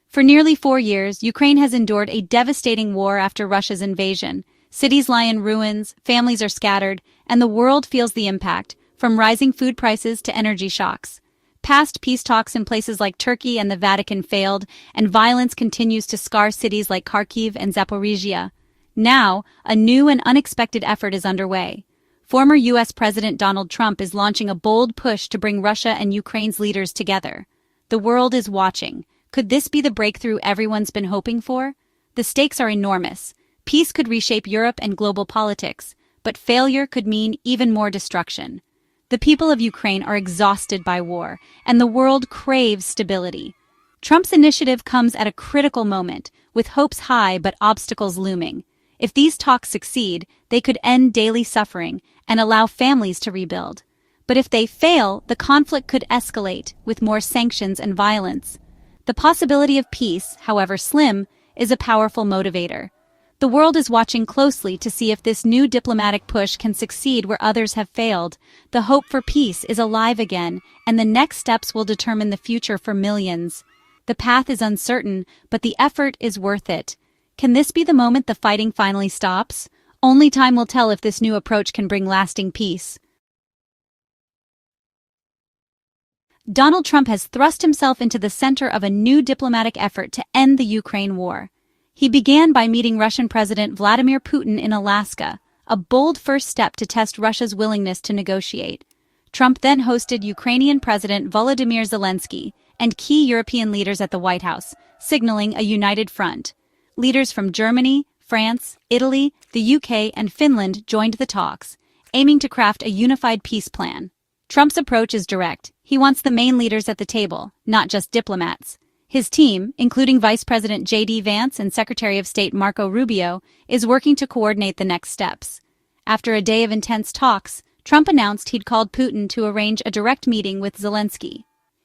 For nearly 4 years, Ukraine has endured a devastating war after Russia's invasion. Cities lie in ruins, families are scattered, and the world feels the impact, from rising food prices to energy shocks. Past peace talks in places like Turkey and the Vatican failed, and violence continues to scar cities like Kharkiv and Zaporizhia. Now, a new and unexpected effort is underway. Former U.S. President Donald Trump is launching a bold push to bring Russia and Ukraine's leaders together. The world is watching. Could this be the breakthrough everyone's been hoping for? The stakes are enormous. Peace could reshape Europe and global politics, but failure could mean even more destruction. The people of Ukraine are exhausted by war, and the world craves stability. Trump's initiative comes at a critical moment, with hopes high but obstacles looming. If these talks succeed, they could end daily suffering and allow families to rebuild. But if they fail, the conflict could escalate, with more sanctions and violence. The possibility of peace, however slim, is a powerful motivator. The world is watching closely to see if this new diplomatic push can succeed where others have failed. The hope for peace is alive again, and the next steps will determine the future for millions. The path is uncertain, but the effort is worth it. Can this be the moment the fighting finally stops? Only time will tell if this new approach can bring lasting peace. Donald Trump has thrust himself into the center of a new diplomatic effort to end the Ukraine war. He began by meeting Russian President Vladimir Putin in Alaska, a bold first step to test Russia's willingness to negotiate. Trump then hosted Ukrainian President Volodymyr Zelenskyy and key European leaders at the White House, signaling a united front. Leaders from Germany, France, Italy, the UK, and Finland joined the talks, aiming to craft a unified peace plan. Trump's approach is direct. He wants the main leaders at the table, not just diplomats. His team, including Vice President J.D. Vance and Secretary of State Marco Rubio, is working to coordinate the next steps. After a day of intense talks, Trump announced he'd called Putin to arrange a direct meeting with Zelensky.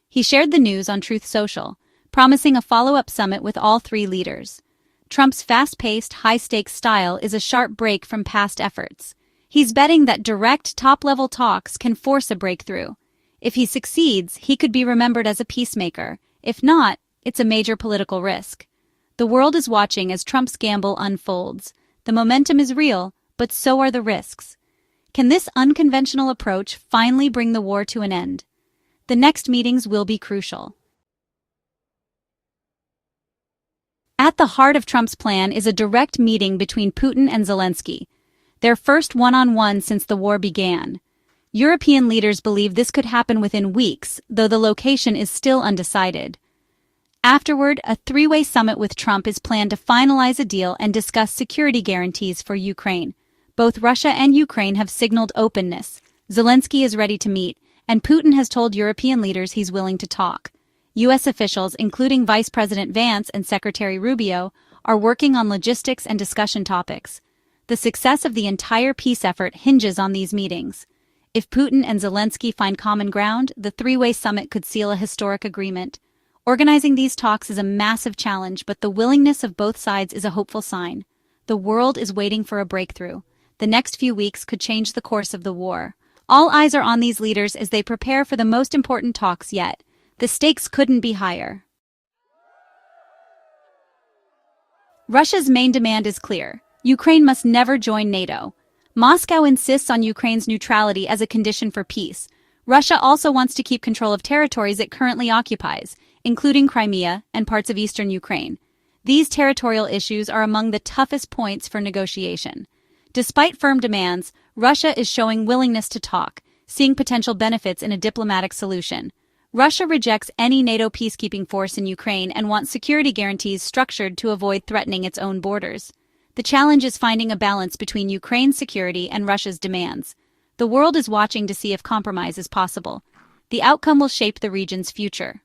He shared the news on Truth Social, promising a follow-up summit with all three leaders. Trump's fast-paced, high-stakes style is a sharp break from past efforts. He's betting that direct, top-level talks can force a breakthrough. If he succeeds, he could be remembered as a peacemaker. If not, it's a major political risk. The world is watching as Trump's gamble unfolds. The momentum is real, but so are the risks. Can this unconventional approach finally bring the war to an end? The next meetings will be crucial. At the heart of Trump's plan is a direct meeting between Putin and Zelensky, their first one-on-one since the war began. European leaders believe this could happen within weeks, though the location is still undecided. Afterward, a three-way summit with Trump is planned to finalize a deal and discuss security guarantees for Ukraine. Both Russia and Ukraine have signaled openness. Zelensky is ready to meet, and Putin has told European leaders he's willing to talk. U.S. officials, including Vice President Vance and Secretary Rubio, are working on logistics and discussion topics. The success of the entire peace effort hinges on these meetings. If Putin and Zelensky find common ground, the three-way summit could seal a historic agreement. Organizing these talks is a massive challenge, but the willingness of both sides is a hopeful sign. The world is waiting for a breakthrough. The next few weeks could change the course of the war. All eyes are on these leaders as they prepare for the most important talks yet. The stakes couldn't be higher. Russia's main demand is clear. Ukraine must never join NATO. Moscow insists on Ukraine's neutrality as a condition for peace. Russia also wants to keep control of territories it currently occupies, including Crimea and parts of eastern Ukraine. These territorial issues are among the toughest points for negotiation. Despite firm demands, Russia is showing willingness to talk, seeing potential benefits in a diplomatic solution. Russia rejects any NATO peacekeeping force in Ukraine and wants security guarantees structured to avoid threatening its own borders. The challenge is finding a balance between Ukraine's security and Russia's demands. The world is watching to see if compromise is possible. The outcome will shape the region's future.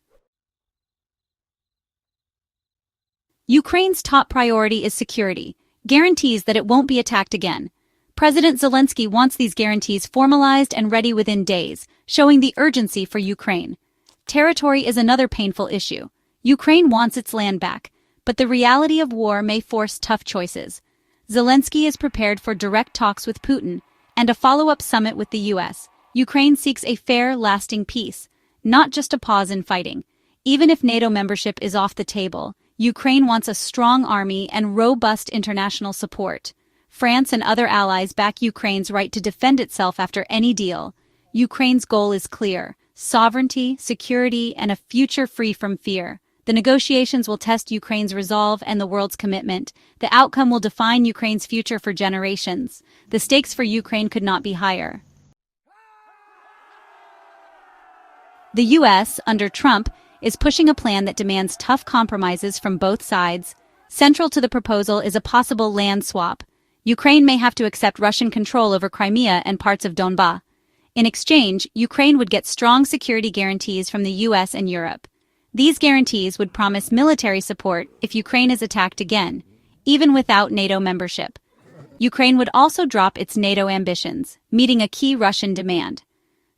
Ukraine's top priority is security, guarantees that it won't be attacked again. President Zelensky wants these guarantees formalized and ready within days, showing the urgency for Ukraine. Territory is another painful issue. Ukraine wants its land back, but the reality of war may force tough choices. Zelensky is prepared for direct talks with Putin and a follow-up summit with the U.S. Ukraine seeks a fair, lasting peace, not just a pause in fighting. Even if NATO membership is off the table, Ukraine wants a strong army and robust international support. France and other allies back Ukraine's right to defend itself after any deal. Ukraine's goal is clear: sovereignty, security, and a future free from fear. The negotiations will test Ukraine's resolve and the world's commitment. The outcome will define Ukraine's future for generations. The stakes for Ukraine could not be higher. The U.S., under Trump, is pushing a plan that demands tough compromises from both sides. Central to the proposal is a possible land swap. Ukraine may have to accept Russian control over Crimea and parts of Donbas. In exchange, Ukraine would get strong security guarantees from the U.S. and Europe. These guarantees would promise military support if Ukraine is attacked again, even without NATO membership. Ukraine would also drop its NATO ambitions, meeting a key Russian demand.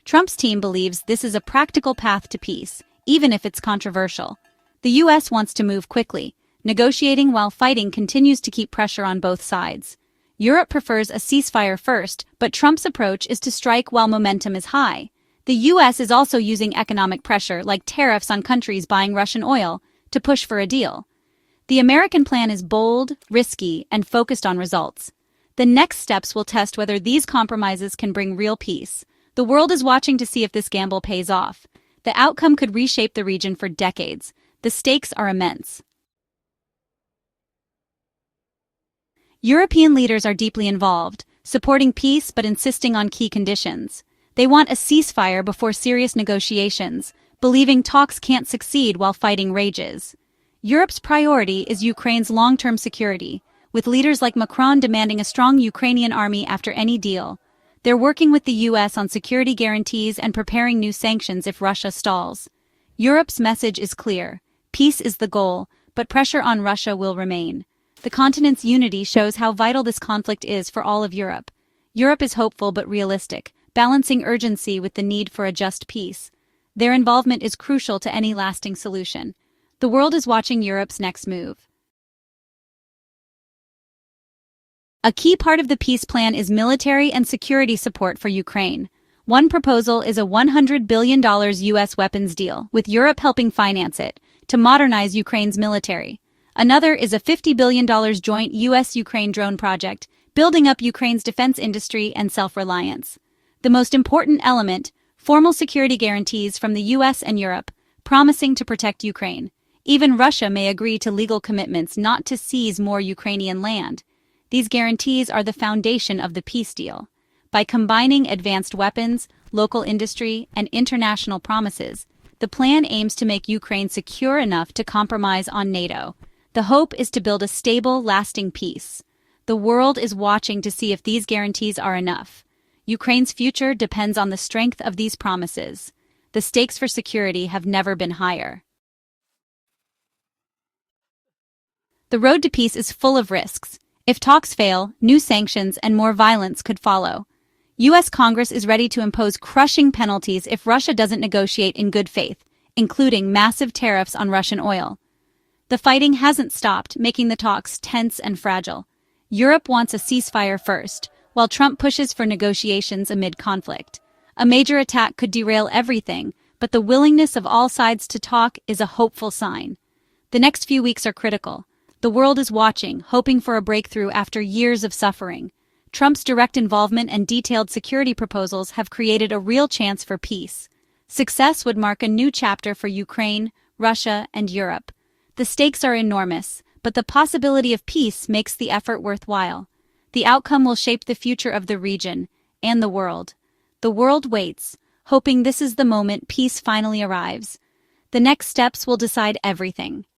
Trump's team believes this is a practical path to peace, even if it's controversial. The U.S. wants to move quickly. Negotiating while fighting continues to keep pressure on both sides. Europe prefers a ceasefire first, but Trump's approach is to strike while momentum is high. The U.S. is also using economic pressure, like tariffs on countries buying Russian oil, to push for a deal. The American plan is bold, risky, and focused on results. The next steps will test whether these compromises can bring real peace. The world is watching to see if this gamble pays off. The outcome could reshape the region for decades. The stakes are immense. European leaders are deeply involved, supporting peace but insisting on key conditions. They want a ceasefire before serious negotiations, believing talks can't succeed while fighting rages. Europe's priority is Ukraine's long-term security, with leaders like Macron demanding a strong Ukrainian army after any deal. They're working with the U.S. on security guarantees and preparing new sanctions if Russia stalls. Europe's message is clear: peace is the goal, but pressure on Russia will remain. The continent's unity shows how vital this conflict is for all of Europe. Europe is hopeful but realistic, balancing urgency with the need for a just peace. Their involvement is crucial to any lasting solution. The world is watching Europe's next move. A key part of the peace plan is military and security support for Ukraine. One proposal is a $100 billion U.S. weapons deal, with Europe helping finance it, to modernize Ukraine's military. Another is a $50 billion joint U.S.-Ukraine drone project, building up Ukraine's defense industry and self-reliance. The most important element: formal security guarantees from the U.S. and Europe, promising to protect Ukraine. Even Russia may agree to legal commitments not to seize more Ukrainian land. These guarantees are the foundation of the peace deal. By combining advanced weapons, local industry, and international promises, the plan aims to make Ukraine secure enough to compromise on NATO. The hope is to build a stable, lasting peace. The world is watching to see if these guarantees are enough. Ukraine's future depends on the strength of these promises. The stakes for security have never been higher. The road to peace is full of risks. If talks fail, new sanctions and more violence could follow. U.S. Congress is ready to impose crushing penalties if Russia doesn't negotiate in good faith, including massive tariffs on Russian oil. The fighting hasn't stopped, making the talks tense and fragile. Europe wants a ceasefire first, while Trump pushes for negotiations amid conflict. A major attack could derail everything, but the willingness of all sides to talk is a hopeful sign. The next few weeks are critical. The world is watching, hoping for a breakthrough after years of suffering. Trump's direct involvement and detailed security proposals have created a real chance for peace. Success would mark a new chapter for Ukraine, Russia, and Europe. The stakes are enormous, but the possibility of peace makes the effort worthwhile. The outcome will shape the future of the region and the world. The world waits, hoping this is the moment peace finally arrives. The next steps will decide everything.